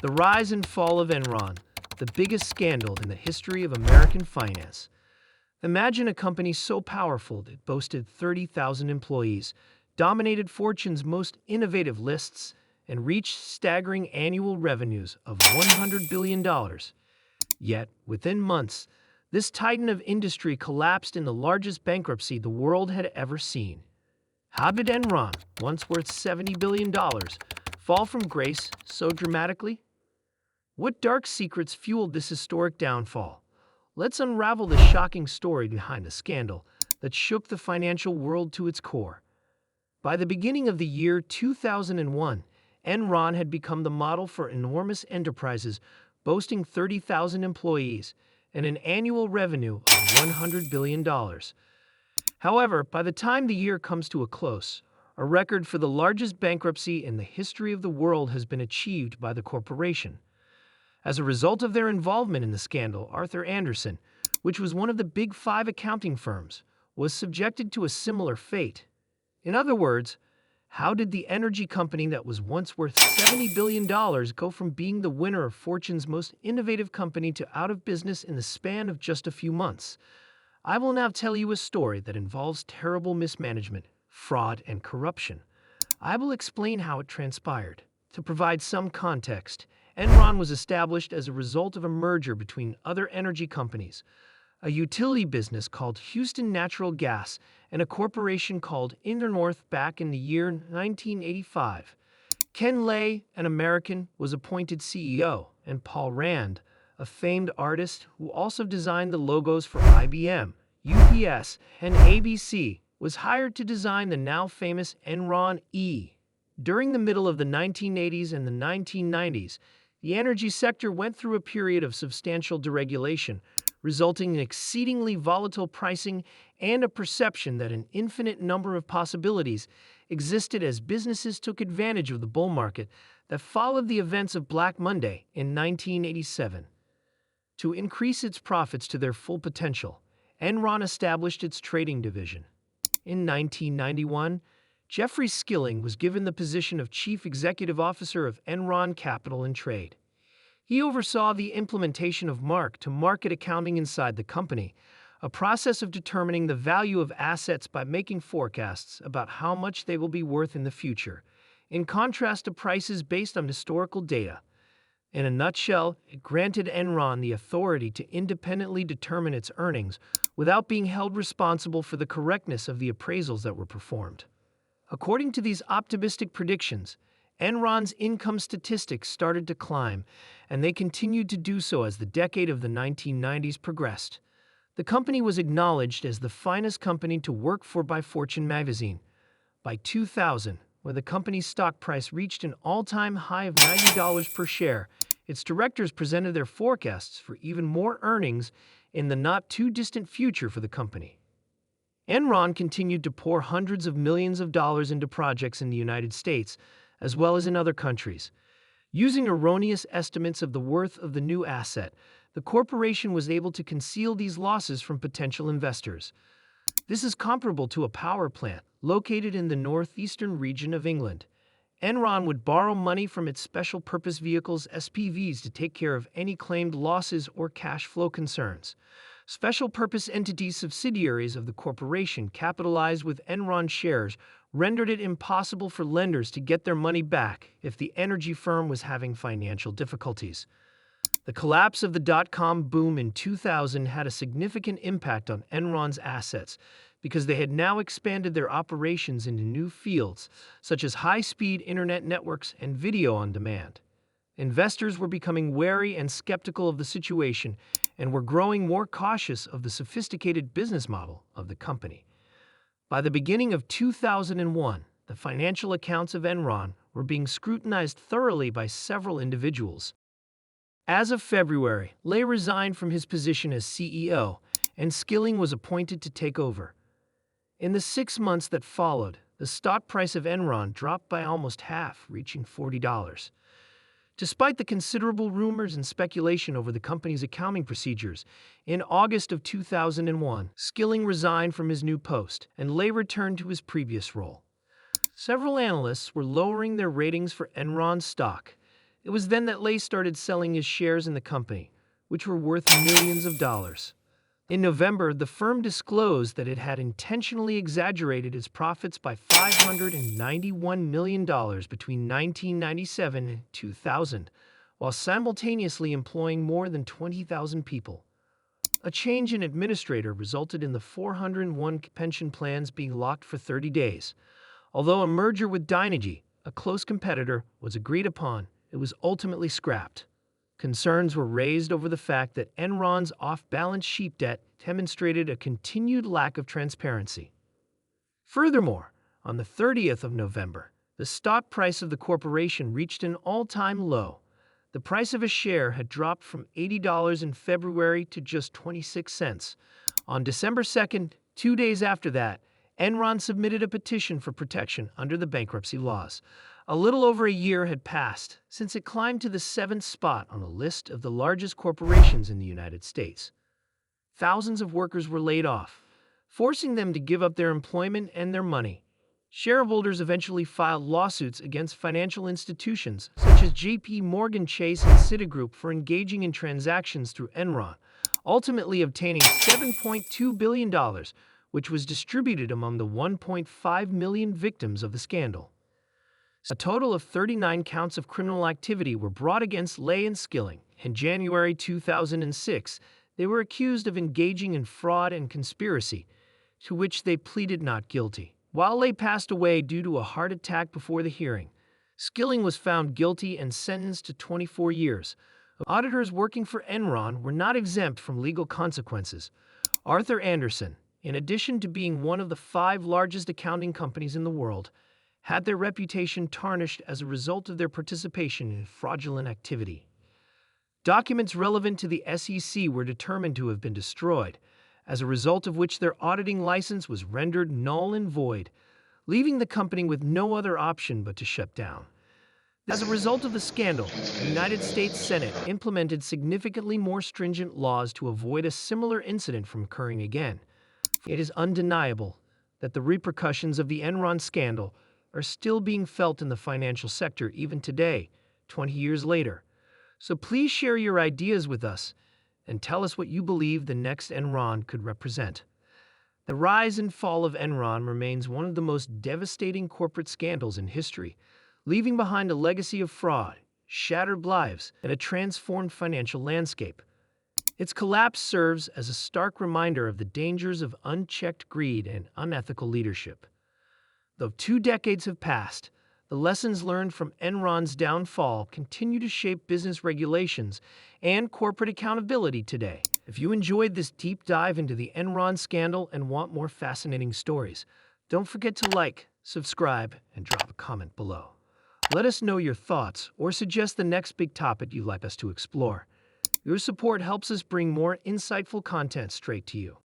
The rise and fall of Enron, the biggest scandal in the history of American finance. Imagine a company so powerful it boasted 30,000 employees, dominated Fortune's most innovative lists, and reached staggering annual revenues of $100 billion. Yet, within months, this titan of industry collapsed in the largest bankruptcy the world had ever seen. How did Enron, once worth $70 billion, fall from grace so dramatically? What dark secrets fueled this historic downfall? Let's unravel the shocking story behind a scandal that shook the financial world to its core. By the beginning of the year 2001, Enron had become the model for enormous enterprises boasting 30,000 employees and an annual revenue of $100 billion. However, by the time the year comes to a close, a record for the largest bankruptcy in the history of the world has been achieved by the corporation. As a result of their involvement in the scandal, Arthur Andersen, which was one of the big five accounting firms, was subjected to a similar fate. In other words, how did the energy company that was once worth $70 billion go from being the winner of Fortune's most innovative company to out of business in the span of just a few months? I will now tell you a story that involves terrible mismanagement, fraud, and corruption. I will explain how it transpired. To provide some context, Enron was established as a result of a merger between other energy companies, a utility business called Houston Natural Gas and a corporation called Enron back in the year 1985. Ken Lay, an American, was appointed CEO, and Paul Rand, a famed artist who also designed the logos for IBM, UPS, and ABC, was hired to design the now famous Enron E. During the middle of the 1980s and the 1990s, the energy sector went through a period of substantial deregulation, resulting in exceedingly volatile pricing and a perception that an infinite number of possibilities existed as businesses took advantage of the bull market that followed the events of Black Monday in 1987. To increase its profits to their full potential, Enron established its trading division. In 1991, Jeffrey Skilling was given the position of Chief Executive Officer of Enron Capital and Trade. He oversaw the implementation of mark-to-market accounting inside the company, a process of determining the value of assets by making forecasts about how much they will be worth in the future, in contrast to prices based on historical data. In a nutshell, it granted Enron the authority to independently determine its earnings without being held responsible for the correctness of the appraisals that were performed. According to these optimistic predictions, Enron's income statistics started to climb, and they continued to do so as the decade of the 1990s progressed. The company was acknowledged as the finest company to work for by Fortune magazine. By 2000, where the company's stock price reached an all-time high of $90 per share, its directors presented their forecasts for even more earnings in the not-too-distant future for the company. Enron continued to pour hundreds of millions of dollars into projects in the United States, as well as in other countries. Using erroneous estimates of the worth of the new asset, the corporation was able to conceal these losses from potential investors. This is comparable to a power plant located in the northeastern region of England. Enron would borrow money from its special purpose vehicles SPVs to take care of any claimed losses or cash flow concerns. Special purpose entities subsidiaries of the corporation capitalized with Enron shares rendered it impossible for lenders to get their money back if the energy firm was having financial difficulties. The collapse of the dot-com boom in 2000 had a significant impact on Enron's assets because they had now expanded their operations into new fields, such as high-speed internet networks and video on demand. Investors were becoming wary and skeptical of the situation and were growing more cautious of the sophisticated business model of the company. By the beginning of 2001, the financial accounts of Enron were being scrutinized thoroughly by several individuals. As of February, Lay resigned from his position as CEO, and Skilling was appointed to take over. In the 6 months that followed, the stock price of Enron dropped by almost half, reaching $40. Despite the considerable rumors and speculation over the company's accounting procedures, in August of 2001, Skilling resigned from his new post, and Lay returned to his previous role. Several analysts were lowering their ratings for Enron's stock, It was then that Lay started selling his shares in the company, which were worth millions of dollars. In November, the firm disclosed that it had intentionally exaggerated its profits by $591 million between 1997 and 2000, while simultaneously employing more than 20,000 people. A change in administrator resulted in the 401 pension plans being locked for 30 days. Although a merger with Dynegy, a close competitor, was agreed upon, it was ultimately scrapped. Concerns were raised over the fact that Enron's off-balance sheet debt demonstrated a continued lack of transparency. Furthermore, on the 30th of November, the stock price of the corporation reached an all-time low. The price of a share had dropped from $80 in February to just 26 cents. On December 2nd, 2 days after that, Enron submitted a petition for protection under the bankruptcy laws. A little over a year had passed since it climbed to the 7th spot on a list of the largest corporations in the United States. Thousands of workers were laid off, forcing them to give up their employment and their money. Shareholders eventually filed lawsuits against financial institutions such as J.P. Morgan Chase and Citigroup for engaging in transactions through Enron, ultimately obtaining $7.2 billion, which was distributed among the 1.5 million victims of the scandal. A total of 39 counts of criminal activity were brought against Lay and Skilling. In January 2006, they were accused of engaging in fraud and conspiracy, to which they pleaded not guilty. While Lay passed away due to a heart attack before the hearing, Skilling was found guilty and sentenced to 24 years. Auditors working for Enron were not exempt from legal consequences. Arthur Andersen, in addition to being one of the 5 largest accounting companies in the world, had their reputation tarnished as a result of their participation in fraudulent activity. Documents relevant to the SEC were determined to have been destroyed, as a result of which their auditing license was rendered null and void, leaving the company with no other option but to shut down. As a result of the scandal, the United States Senate implemented significantly more stringent laws to avoid a similar incident from occurring again. It is undeniable that the repercussions of the Enron scandal are still being felt in the financial sector even today, 20 years later. So please share your ideas with us and tell us what you believe the next Enron could represent. The rise and fall of Enron remains one of the most devastating corporate scandals in history, leaving behind a legacy of fraud, shattered lives, and a transformed financial landscape. Its collapse serves as a stark reminder of the dangers of unchecked greed and unethical leadership. Though 2 decades have passed, the lessons learned from Enron's downfall continue to shape business regulations and corporate accountability today. If you enjoyed this deep dive into the Enron scandal and want more fascinating stories, don't forget to like, subscribe, and drop a comment below. Let us know your thoughts or suggest the next big topic you'd like us to explore. Your support helps us bring more insightful content straight to you.